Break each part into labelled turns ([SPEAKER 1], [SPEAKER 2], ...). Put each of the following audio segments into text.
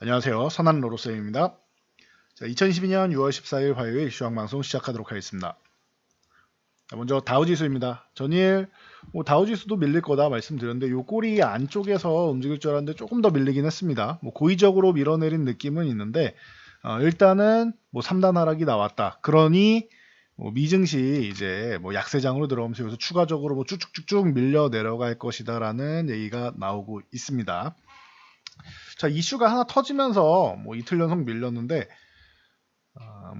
[SPEAKER 1] 안녕하세요. 선한 로로쌤입니다. 자, 2022년 6월 14일 화요일 주황방송 시작하도록 하겠습니다. 자, 먼저 다우지수입니다. 전일 다우지수도 밀릴 거다 말씀드렸는데 요 꼬리 안쪽에서 움직일 줄 알았는데 조금 더 밀리긴 했습니다. 고의적으로 밀어내린 느낌은 있는데 일단은 3단 하락이 나왔다. 그러니 미증시 이제 약세장으로 들어오면서 여기서 추가적으로 쭉쭉쭉쭉 밀려 내려갈 것이다라는 얘기가 나오고 있습니다. 자, 이슈가 하나 터지면서 이틀 연속 밀렸는데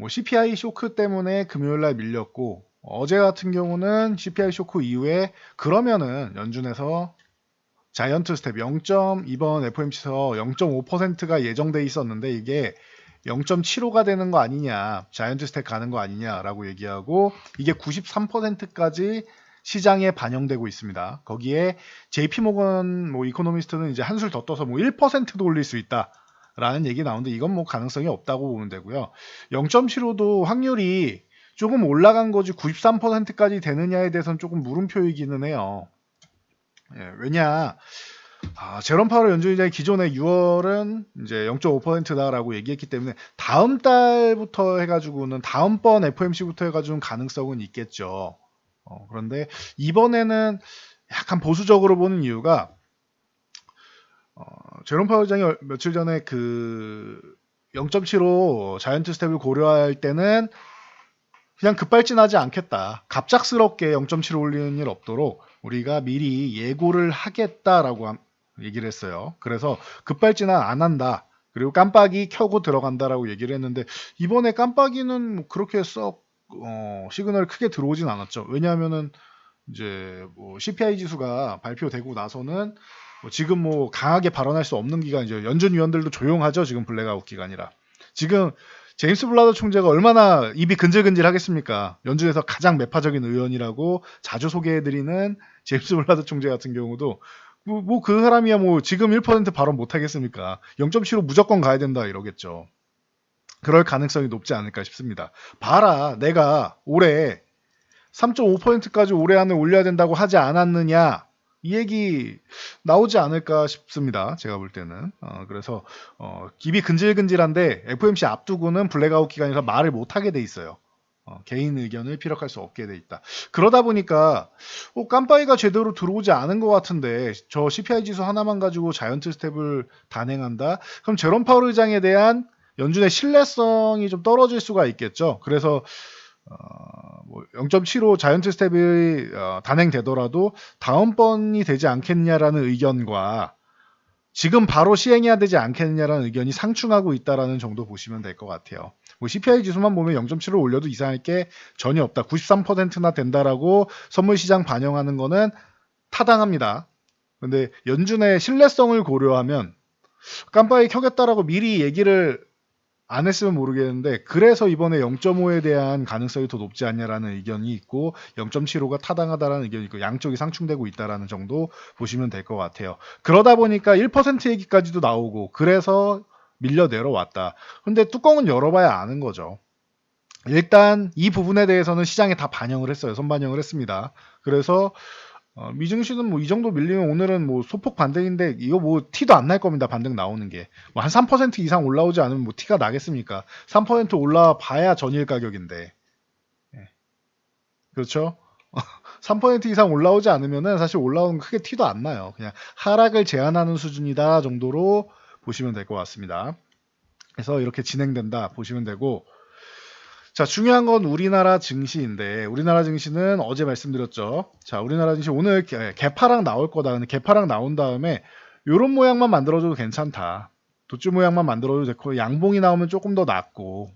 [SPEAKER 1] CPI 쇼크 때문에 금요일날 밀렸고 어제 같은 경우는 CPI 쇼크 이후에 그러면은 연준에서 자이언트 스텝 이번 FOMC에서 0.5%가 예정돼 있었는데 이게 0.75가 되는 거 아니냐, 자이언트 스텝 가는 거 아니냐라고 얘기하고 이게 93%까지 시장에 반영되고 있습니다. 거기에 JP모건 이코노미스트는 이제 한술 더 떠서 1%도 올릴 수 있다. 라는 얘기 나오는데 이건 가능성이 없다고 보면 되고요. 0.75도 확률이 조금 올라간 거지 93%까지 되느냐에 대해서는 조금 물음표이기는 해요. 왜냐, 제롬 파월 연준의장이 기존에 6월은 이제 0.5%다라고 얘기했기 때문에 다음 달부터 해가지고는 다음번 FOMC부터 해가지고는 가능성은 있겠죠. 그런데 이번에는 약간 보수적으로 보는 이유가 제롬 파월 의장이 며칠 전에 0.75 자이언트 스텝을 고려할 때는 그냥 급발진하지 않겠다. 갑작스럽게 0.7 올리는 일 없도록 우리가 미리 예고를 하겠다라고 얘기를 했어요. 그래서 급발진은 안 한다. 그리고 깜빡이 켜고 들어간다라고 얘기를 했는데 이번에 깜빡이는 그렇게 썩 시그널 크게 들어오진 않았죠. 왜냐하면은 이제 CPI 지수가 발표되고 나서는 지금 강하게 발언할 수 없는 기간이죠. 연준 위원들도 조용하죠. 지금 블랙아웃 기간이라. 지금 제임스 블라더 총재가 얼마나 입이 근질근질 하겠습니까? 연준에서 가장 매파적인 의원이라고 자주 소개해드리는 제임스 블라더 총재 같은 경우도 그 사람이야 지금 1% 발언 못 하겠습니까? 0.75 무조건 가야 된다 이러겠죠. 그럴 가능성이 높지 않을까 싶습니다. 봐라, 내가 올해 3.5%까지 올해 안에 올려야 된다고 하지 않았느냐, 이 얘기 나오지 않을까 싶습니다. 제가 볼 때는. 그래서 입이 근질근질한데 FOMC 앞두고는 블랙아웃 기간에서 말을 못하게 돼 있어요. 개인 의견을 피력할 수 없게 돼 있다. 그러다 보니까 깜빡이가 제대로 들어오지 않은 것 같은데 저 CPI 지수 하나만 가지고 자이언트 스텝을 단행한다? 그럼 제롬 파월 의장에 대한 연준의 신뢰성이 좀 떨어질 수가 있겠죠. 그래서 0.75 자이언트 스텝이 단행되더라도 다음번이 되지 않겠냐라는 의견과 지금 바로 시행해야 되지 않겠냐라는 의견이 상충하고 있다라는 정도 보시면 될 것 같아요. CPI 지수만 보면 0.7을 올려도 이상할 게 전혀 없다. 93%나 된다라고 선물시장 반영하는 거는 타당합니다. 근데 연준의 신뢰성을 고려하면 깜빡이 켜겠다라고 미리 얘기를 안 했으면 모르겠는데 그래서 이번에 0.5에 대한 가능성이 더 높지 않냐라는 의견이 있고 0.75가 타당하다라는 의견이 있고 양쪽이 상충되고 있다라는 정도 보시면 될 것 같아요. 그러다 보니까 1% 얘기까지도 나오고 그래서 밀려 내려왔다. 근데 뚜껑은 열어봐야 아는 거죠. 일단 이 부분에 대해서는 시장에 다 반영을 했어요. 선반영을 했습니다. 그래서 미증시는 이 정도 밀리면 오늘은 소폭 반등인데 이거 티도 안 날 겁니다. 반등 나오는 게. 한 3% 이상 올라오지 않으면 티가 나겠습니까? 3% 올라와 봐야 전일 가격인데. 예. 그렇죠? 3% 이상 올라오지 않으면은 사실 올라오는 크게 티도 안 나요. 그냥 하락을 제한하는 수준이다 정도로 보시면 될 것 같습니다. 그래서 이렇게 진행된다 보시면 되고, 자, 중요한 건 우리나라 증시인데 우리나라 증시는 어제 말씀드렸죠. 자, 우리나라 증시 오늘 개파락 나올 거다. 근데 개파락 나온 다음에 이런 모양만 만들어줘도 괜찮다. 도주 모양만 만들어도 되고 양봉이 나오면 조금 더 낫고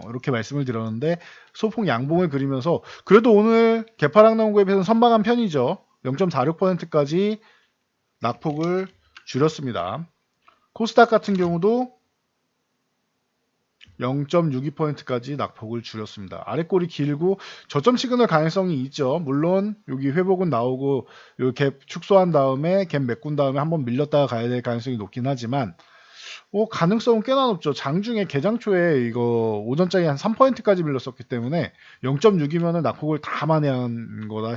[SPEAKER 1] 이렇게 말씀을 드렸는데 소폭 양봉을 그리면서 그래도 오늘 개파락 나온 거에 비해서는 선방한 편이죠. 0.46%까지 낙폭을 줄였습니다. 코스닥 같은 경우도 0.62%까지 낙폭을 줄였습니다. 아래꼬리 길고 저점 시그널 가능성이 있죠. 물론 여기 회복은 나오고 갭 축소한 다음에 갭 메꾼 다음에 한번 밀렸다가 가야 될 가능성이 높긴 하지만 가능성은 꽤나 높죠. 장중에 개장 초에 이거 오전장에 한 3%까지 밀렸었기 때문에 0.6이면은 낙폭을 다 만회한 거다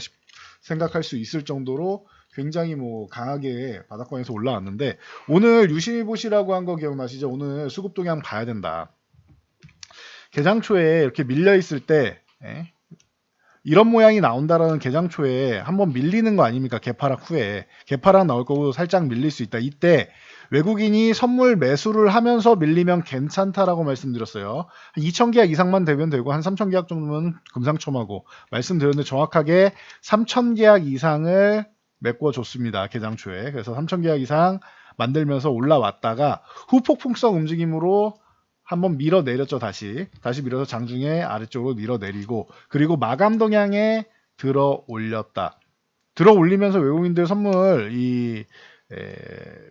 [SPEAKER 1] 생각할 수 있을 정도로 굉장히 뭐 강하게 바닥권에서 올라왔는데 오늘 유심히보시라고 한 거 기억나시죠? 오늘 수급 동향 봐야 된다. 개장 초에 이렇게 밀려 있을 때 이런 모양이 나온다라는 개장 초에 한번 밀리는 거 아닙니까? 개파락 후에 개파락 나올 거고 살짝 밀릴 수 있다. 이때 외국인이 선물 매수를 하면서 밀리면 괜찮다라고 말씀드렸어요. 2,000계약 이상만 되면 되고 한 3,000계약 정도면 금상첨화고 말씀드렸는데 정확하게 3,000계약 이상을 메꿔줬습니다. 개장 초에. 그래서 3,000계약 이상 만들면서 올라왔다가 후폭풍성 움직임으로 한번 밀어내렸죠. 다시 밀어서 장중에 아래쪽으로 밀어내리고 그리고 마감 동향에 들어 올렸다. 들어 올리면서 외국인들 선물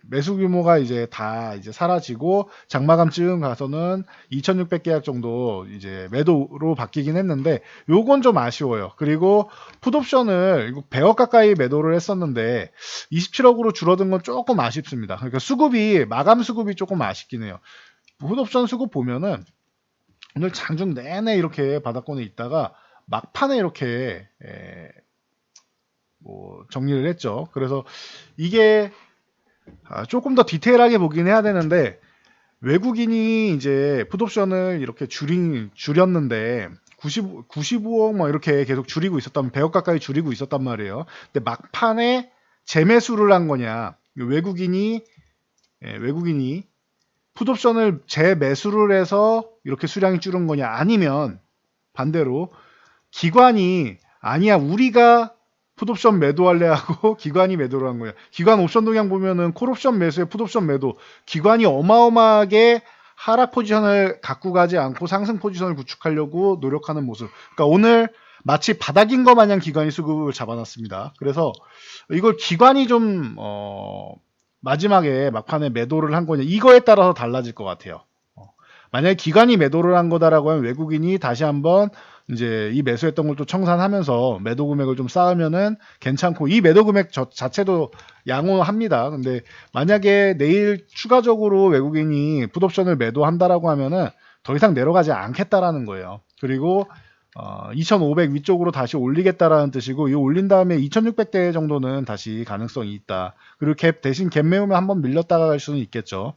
[SPEAKER 1] 매수 규모가 이제 다 이제 사라지고 장마감쯤 가서는 2,600계약 정도 이제 매도로 바뀌긴 했는데 요건 좀 아쉬워요. 그리고 풋옵션을 100억 가까이 매도를 했었는데 27억으로 줄어든 건 조금 아쉽습니다. 그러니까 수급이 마감 수급이 조금 아쉽긴 해요. 풋옵션 수급 보면은 오늘 장중 내내 이렇게 바닥권에 있다가 막판에 이렇게 뭐 정리를 했죠. 그래서 이게 조금 더 디테일하게 보긴 해야 되는데 외국인이 이제 풋옵션을 이렇게 줄였는데 95억 막 이렇게 계속 줄이고 있었다면 100억 가까이 줄이고 있었단 말이에요. 근데 막판에 재매수를 한 거냐? 외국인이 풋옵션을 재매수를 해서 이렇게 수량이 줄은 거냐? 아니면 반대로 기관이 아니야 우리가 풋옵션 매도할래 하고 기관이 매도를 한 거야. 기관 옵션 동향 보면은 콜옵션 매수에 풋옵션 매도. 기관이 어마어마하게 하락 포지션을 갖고 가지 않고 상승 포지션을 구축하려고 노력하는 모습. 그러니까 오늘 마치 바닥인 것 마냥 기관이 수급을 잡아놨습니다. 그래서 이걸 기관이 좀 마지막에 막판에 매도를 한 거냐 이거에 따라서 달라질 것 같아요. 만약에 기관이 매도를 한 거다라고 하면 외국인이 다시 한번 이제 이 매수했던 걸 또 청산하면서 매도 금액을 좀 쌓으면은 괜찮고 이 매도 금액 자체도 양호합니다. 근데 만약에 내일 추가적으로 외국인이 풋옵션을 매도한다라고 하면은 더 이상 내려가지 않겠다라는 거예요. 그리고 2,500 위쪽으로 다시 올리겠다라는 뜻이고 이 올린 다음에 2,600대 정도는 다시 가능성이 있다. 그리고 대신 갭 메우면 한번 밀렸다가 갈 수는 있겠죠.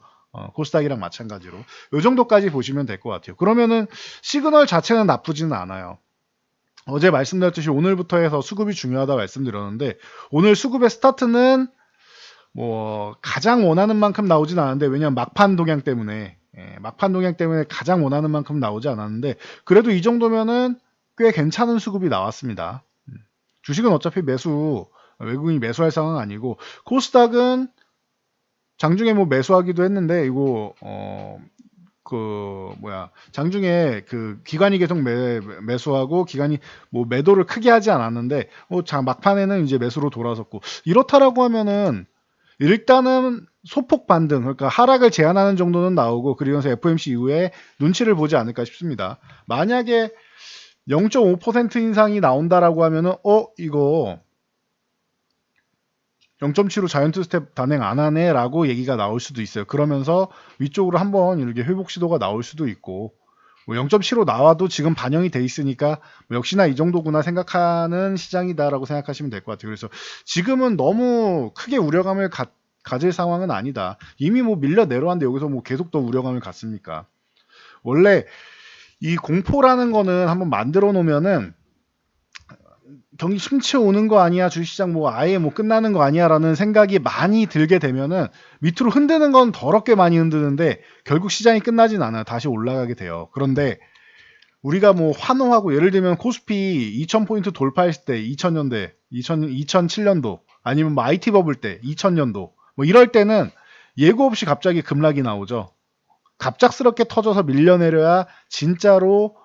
[SPEAKER 1] 코스닥이랑 마찬가지로 이 정도까지 보시면 될 것 같아요. 그러면은 시그널 자체는 나쁘지는 않아요. 어제 말씀드렸듯이 오늘부터 해서 수급이 중요하다 말씀드렸는데 오늘 수급의 스타트는 뭐 가장 원하는 만큼 나오진 않았는데 왜냐면 막판 동향 때문에 가장 원하는 만큼 나오지 않았는데 그래도 이 정도면은 꽤 괜찮은 수급이 나왔습니다. 주식은 어차피 외국인이 매수할 상황은 아니고 코스닥은 장중에 뭐 매수하기도 했는데 이거 장중에 그 기관이 계속 매수하고 기관이 뭐 매도를 크게 하지 않았는데 막판에는 이제 매수로 돌아섰고 이렇다라고 하면은 일단은 소폭 반등 그러니까 하락을 제한하는 정도는 나오고 그러면서 FOMC 이후에 눈치를 보지 않을까 싶습니다. 만약에 0.5% 인상이 나온다라고 하면은 이거 0.7로 자이언트 스텝 단행 안 하네 라고 얘기가 나올 수도 있어요. 그러면서 위쪽으로 한번 이렇게 회복 시도가 나올 수도 있고 0.75 나와도 지금 반영이 돼 있으니까 역시나 이 정도구나 생각하는 시장이다라고 생각하시면 될 것 같아요. 그래서 지금은 너무 크게 우려감을 가질 상황은 아니다. 이미 뭐 밀려 내려왔는데 여기서 뭐 계속 더 우려감을 갖습니까? 원래 이 공포라는 거는 한번 만들어 놓으면은 경기 침체 오는 거 아니야 주식시장 뭐 아예 뭐 끝나는 거 아니야 라는 생각이 많이 들게 되면은 밑으로 흔드는 건 더럽게 많이 흔드는데 결국 시장이 끝나진 않아요. 다시 올라가게 돼요. 그런데 우리가 뭐 환호하고 예를 들면 코스피 2000포인트 돌파했을 때 2000년대 2007년도 아니면 뭐 IT 버블 때 2000년도 뭐 이럴 때는 예고 없이 갑자기 급락이 나오죠. 갑작스럽게 터져서 밀려내려야 진짜로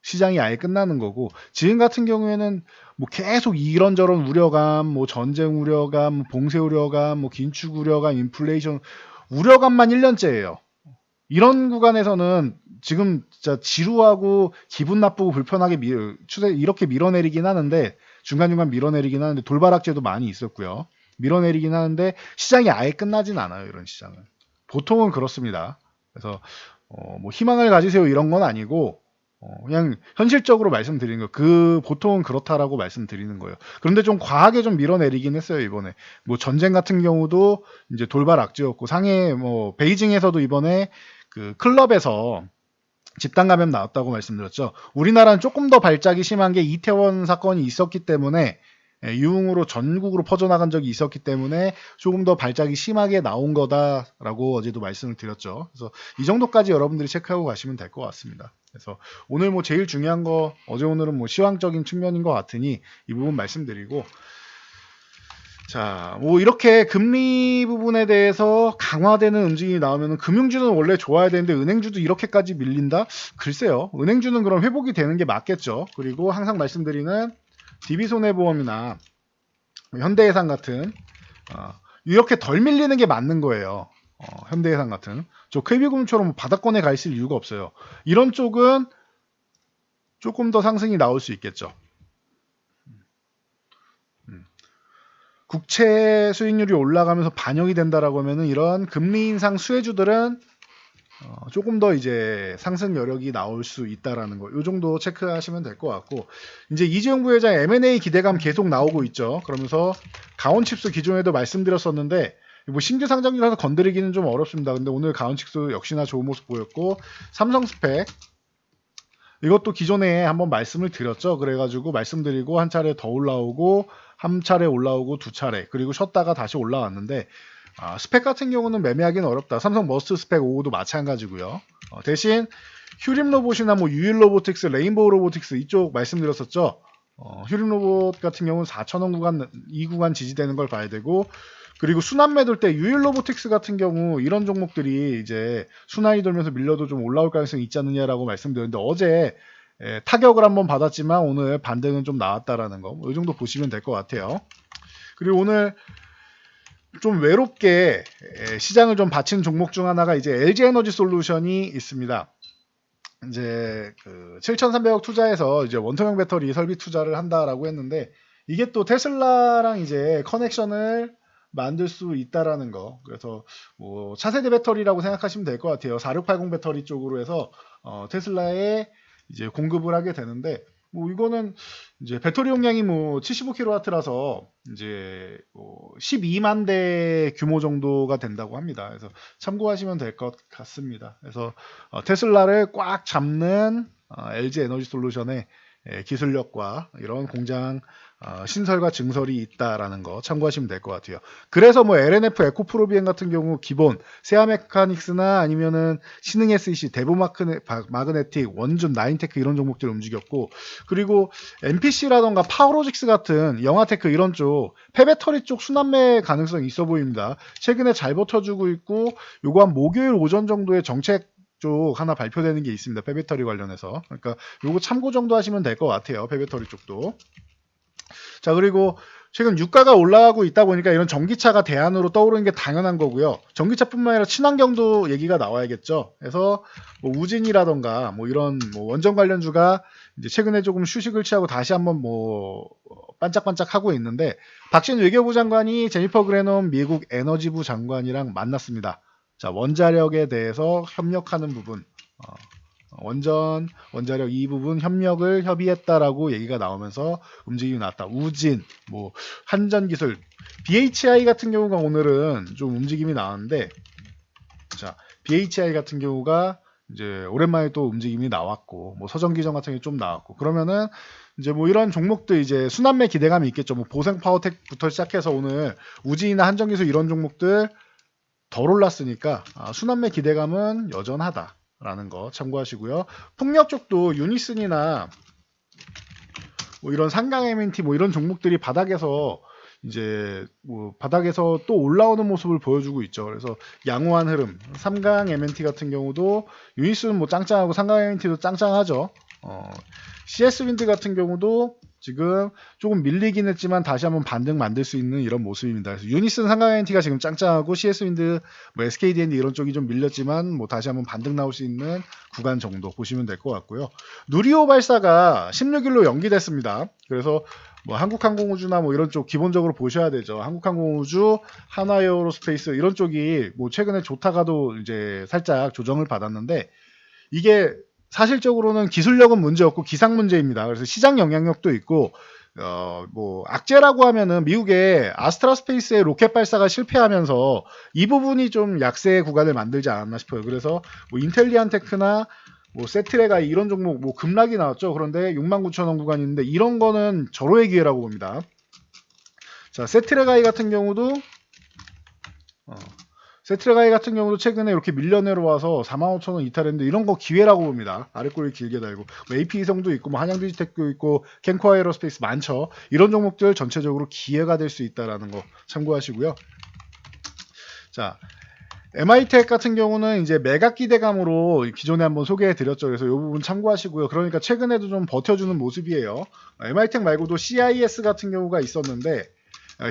[SPEAKER 1] 시장이 아예 끝나는 거고 지금 같은 경우에는 뭐 계속 이런저런 우려감, 뭐 전쟁 우려감, 봉쇄 우려감, 뭐 긴축 우려감, 인플레이션 우려감만 1년째예요. 이런 구간에서는 지금 진짜 지루하고 기분 나쁘고 불편하게 이렇게 밀어내리긴 하는데 중간중간 밀어내리긴 하는데 돌바락제도 많이 있었고요. 밀어내리긴 하는데 시장이 아예 끝나진 않아요. 이런 시장은. 보통은 그렇습니다. 그래서 뭐 희망을 가지세요 이런 건 아니고 그냥 현실적으로 말씀드리는 거. 보통은 그렇다라고 말씀드리는 거예요. 그런데 좀 과하게 좀 밀어내리긴 했어요, 이번에. 뭐 전쟁 같은 경우도 이제 돌발 악재였고, 상해, 뭐, 베이징에서도 이번에 그 클럽에서 집단 감염 나왔다고 말씀드렸죠. 우리나라는 조금 더 발작이 심한 게 이태원 사건이 있었기 때문에 유흥으로 전국으로 퍼져나간 적이 있었기 때문에 조금 더 발작이 심하게 나온 거다라고 어제도 말씀을 드렸죠. 그래서 이 정도까지 여러분들이 체크하고 가시면 될 것 같습니다. 그래서 오늘 뭐 제일 중요한 거 어제 오늘은 뭐 시황적인 측면인 것 같으니 이 부분 말씀드리고, 자, 뭐 이렇게 금리 부분에 대해서 강화되는 움직임이 나오면 금융주는 원래 좋아야 되는데 은행주도 이렇게까지 밀린다? 글쎄요. 은행주는 그럼 회복이 되는 게 맞겠죠. 그리고 항상 말씀드리는 DB손해보험이나 현대해상 같은 이렇게 덜 밀리는 게 맞는 거예요. 현대해상 같은 저 KB금융처럼 바닥권에 가 있을 이유가 없어요. 이런 쪽은 조금 더 상승이 나올 수 있겠죠. 국채 수익률이 올라가면서 반영이 된다라고 하면은 이런 금리 인상 수혜주들은 조금 더 이제 상승 여력이 나올 수 있다라는 거, 이 정도 체크하시면 될 것 같고, 이제 이재용 부회장 M&A 기대감 계속 나오고 있죠. 그러면서 가온칩스 기존에도 말씀드렸었는데 뭐 신규 상장이라서 건드리기는 좀 어렵습니다. 근데 오늘 가온칩스 역시나 좋은 모습 보였고, 삼성 스펙 이것도 기존에 한번 말씀을 드렸죠. 그래가지고 말씀드리고 한 차례 더 올라오고 한 차례 올라오고 두 차례 그리고 쉬었다가 다시 올라왔는데, 스펙 같은 경우는 매매하기는 어렵다. 삼성 머스트 스펙 5도 마찬가지고요. 대신 휴림 로봇이나 뭐 유일 로보틱스, 레인보우 로보틱스 이쪽 말씀드렸었죠. 휴림 로봇 같은 경우는 4,000원 구간, 이 구간 지지되는 걸 봐야 되고, 그리고 순환 매도일 때 유일 로보틱스 같은 경우 이런 종목들이 이제 순환이 돌면서 밀려도 좀 올라올 가능성이 있지 않느냐라고 말씀드렸는데, 어제 타격을 한번 받았지만 오늘 반등은 좀 나왔다라는 거, 이 정도 보시면 될 것 같아요. 그리고 오늘 좀 외롭게 시장을 좀 받친 종목 중 하나가 이제 LG에너지 솔루션이 있습니다. 이제 그 7,300억 투자해서 이제 원통형 배터리 설비 투자를 한다라고 했는데, 이게 또 테슬라랑 이제 커넥션을 만들 수 있다라는 거. 그래서 뭐 차세대 배터리라고 생각하시면 될 것 같아요. 4680 배터리 쪽으로 해서 테슬라에 이제 공급을 하게 되는데, 뭐 이거는 이제 배터리 용량이 뭐 75kW라서 이제 뭐 12만 대 규모 정도가 된다고 합니다. 그래서 참고하시면 될 것 같습니다. 그래서 테슬라를 꽉 잡는 LG 에너지 솔루션의 기술력과 이런 공장 신설과 증설이 있다라는 거 참고하시면 될 것 같아요. 그래서 뭐 LNF 에코프로비엔 같은 경우 기본 세아메카닉스나 아니면은 신흥 SEC, 대보마그네틱, 원준, 나인테크 이런 종목들 움직였고, 그리고 NPC라던가 파워로직스 같은 영화테크 이런 쪽 폐배터리 쪽 순환매 가능성이 있어 보입니다. 최근에 잘 버텨주고 있고, 요거 한 목요일 오전 정도에 정책 쪽 하나 발표되는 게 있습니다. 폐배터리 관련해서. 그러니까 요거 참고 정도 하시면 될 것 같아요. 폐배터리 쪽도. 자, 그리고 최근 유가가 올라가고 있다 보니까 이런 전기차가 대안으로 떠오르는 게 당연한 거고요. 전기차뿐만 아니라 친환경도 얘기가 나와야겠죠. 그래서 뭐 우진이라던가 뭐 이런 뭐 원전 관련주가 이제 최근에 조금 휴식을 취하고 다시 한번 뭐 반짝반짝 하고 있는데, 박신 외교부 장관이 제니퍼 그레넘 미국 에너지부 장관이랑 만났습니다. 자, 원자력에 대해서 협력하는 부분, 원자력 이 부분 협력을 협의했다라고 얘기가 나오면서 움직임이 나왔다. 우진, 뭐 한전기술, BHI 같은 경우가 오늘은 좀 움직임이 나왔는데, 자, BHI 같은 경우가 이제 오랜만에 또 움직임이 나왔고, 뭐 서정기전 같은 게 좀 나왔고, 그러면은 이제 뭐 이런 종목들 이제 순환매 기대감이 있겠죠. 뭐 보생 파워텍부터 시작해서 오늘 우진이나 한전기술 이런 종목들 덜 올랐으니까 순환매 기대감은 여전하다라는 거 참고하시고요. 풍력 쪽도 유니슨이나 뭐 이런 삼강 M&T 뭐 이런 종목들이 바닥에서 이제 뭐 바닥에서 또 올라오는 모습을 보여주고 있죠. 그래서 양호한 흐름. 삼강 M&T 같은 경우도 유니슨은 뭐 짱짱하고 삼강 M&T도 짱짱하죠. CS 윈드 같은 경우도 지금 조금 밀리긴 했지만 다시 한번 반등 만들 수 있는 이런 모습입니다. 그래서 유니슨 삼강 M&T가 지금 짱짱하고 CS 윈드, 뭐 SKD&D 이런 쪽이 좀 밀렸지만 뭐 다시 한번 반등 나올 수 있는 구간 정도 보시면 될 것 같고요. 누리호 발사가 16일로 연기됐습니다. 그래서 뭐 한국항공우주나 뭐 이런 쪽 기본적으로 보셔야 되죠. 한국항공우주, 하나에어로스페이스 이런 쪽이 뭐 최근에 좋다가도 이제 살짝 조정을 받았는데, 이게 사실적으로는 기술력은 문제 없고 기상 문제입니다. 그래서 시장 영향력도 있고 뭐 악재라고 하면은 미국의 아스트라스페이스의 로켓 발사가 실패하면서 이 부분이 좀 약세 구간을 만들지 않았나 싶어요. 그래서 뭐 인텔리안테크나 뭐 세트레가 이런 종목 뭐 급락이 나왔죠. 그런데 69,000원 구간이 있는데 이런 거는 절호의 기회라고 봅니다. 자, 세트레가이 같은 경우도 최근에 이렇게 밀려 내려와서 45,000원 이탈했는데 이런 거 기회라고 봅니다. 아랫골이 길게 달고 뭐 AP이성도 있고 뭐 한양디지텍도 있고 캔코아 에어로스페이스 많죠. 이런 종목들 전체적으로 기회가 될 수 있다라는 거 참고하시고요. 자, MI텍 같은 경우는 이제 매각 기대감으로 기존에 한번 소개해 드렸죠. 그래서 이 부분 참고하시고요. 그러니까 최근에도 좀 버텨주는 모습이에요. MI텍 말고도 CIS 같은 경우가 있었는데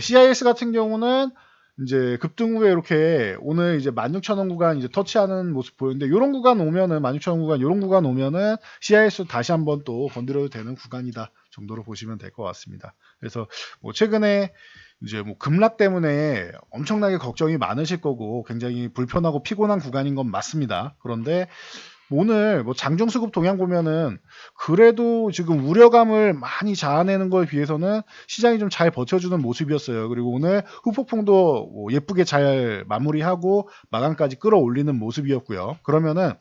[SPEAKER 1] CIS 같은 경우는 이제 급등 후에 이렇게 오늘 이제 16,000원 구간 이제 터치하는 모습 보였는데 요런 구간 오면은 16,000원 구간 요런 구간 오면은 CIS 다시 한번 또 건드려도 되는 구간이다 정도로 보시면 될 것 같습니다. 그래서 뭐 최근에 이제 뭐 급락 때문에 엄청나게 걱정이 많으실 거고 굉장히 불편하고 피곤한 구간인 건 맞습니다. 그런데 오늘 뭐 장중수급 동향 보면은 그래도 지금 우려감을 많이 자아내는 걸 비해서는 시장이 좀 잘 버텨주는 모습이었어요. 그리고 오늘 후폭풍도 뭐 예쁘게 잘 마무리하고 마감까지 끌어올리는 모습이었고요. 그러면은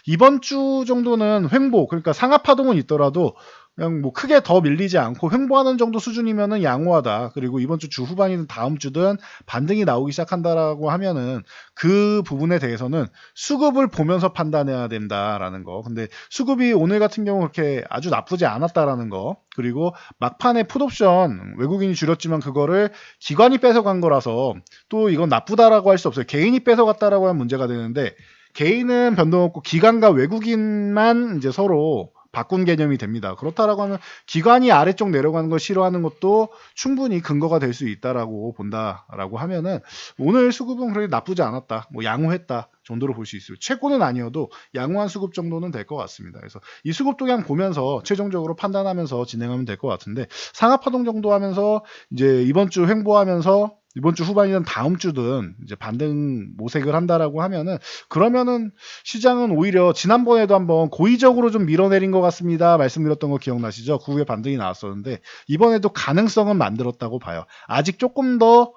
[SPEAKER 1] 이번 주 정도는 횡보, 그러니까 상하파동은 있더라도 그냥 뭐 크게 더 밀리지 않고 횡보하는 정도 수준이면은 양호하다. 그리고 이번 주 주 후반이든 다음 주든 반등이 나오기 시작한다라고 하면은 그 부분에 대해서는 수급을 보면서 판단해야 된다라는 거. 근데 수급이 오늘 같은 경우 그렇게 아주 나쁘지 않았다라는 거. 그리고 막판에 풋옵션 외국인이 줄였지만 그거를 기관이 뺏어간 거라서 또 이건 나쁘다라고 할 수 없어요. 개인이 뺏어갔다라고 하면 문제가 되는데 개인은 변동 없고 기관과 외국인만 이제 서로 바꾼 개념이 됩니다. 그렇다라고 하면 기관이 아래쪽 내려가는 걸 싫어하는 것도 충분히 근거가 될 수 있다라고 본다라고 하면은 오늘 수급은 그렇게 나쁘지 않았다. 뭐 양호했다 정도로 볼 수 있어요. 최고는 아니어도 양호한 수급 정도는 될 것 같습니다. 그래서 이 수급 동향 보면서 최종적으로 판단하면서 진행하면 될 것 같은데 상하파동 정도 하면서 이제 이번 주 횡보하면서 이번 주 후반이든 다음 주든 이제 반등 모색을 한다라고 하면은 그러면은 시장은 오히려 지난번에도 한번 고의적으로 좀 밀어내린 것 같습니다. 말씀드렸던 거 기억나시죠? 그 후에 반등이 나왔었는데 이번에도 가능성은 만들었다고 봐요. 아직 조금 더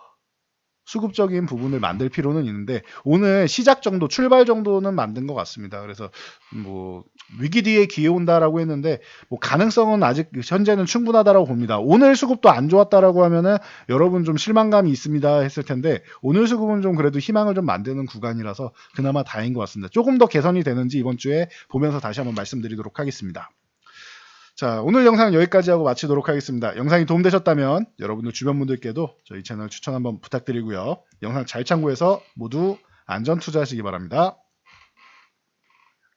[SPEAKER 1] 수급적인 부분을 만들 필요는 있는데 오늘 시작 정도, 출발 정도는 만든 것 같습니다. 그래서 뭐 위기 뒤에 기회 온다라고 했는데 뭐 가능성은 아직 현재는 충분하다라고 봅니다. 오늘 수급도 안 좋았다라고 하면은 여러분 좀 실망감이 있습니다 했을 텐데 오늘 수급은 좀 그래도 희망을 좀 만드는 구간이라서 그나마 다행인 것 같습니다. 조금 더 개선이 되는지 이번 주에 보면서 다시 한번 말씀드리도록 하겠습니다. 자, 오늘 영상은 여기까지 하고 마치도록 하겠습니다. 영상이 도움되셨다면 여러분들 주변 분들께도 저희 채널 추천 한번 부탁드리고요. 영상 잘 참고해서 모두 안전 투자하시기 바랍니다.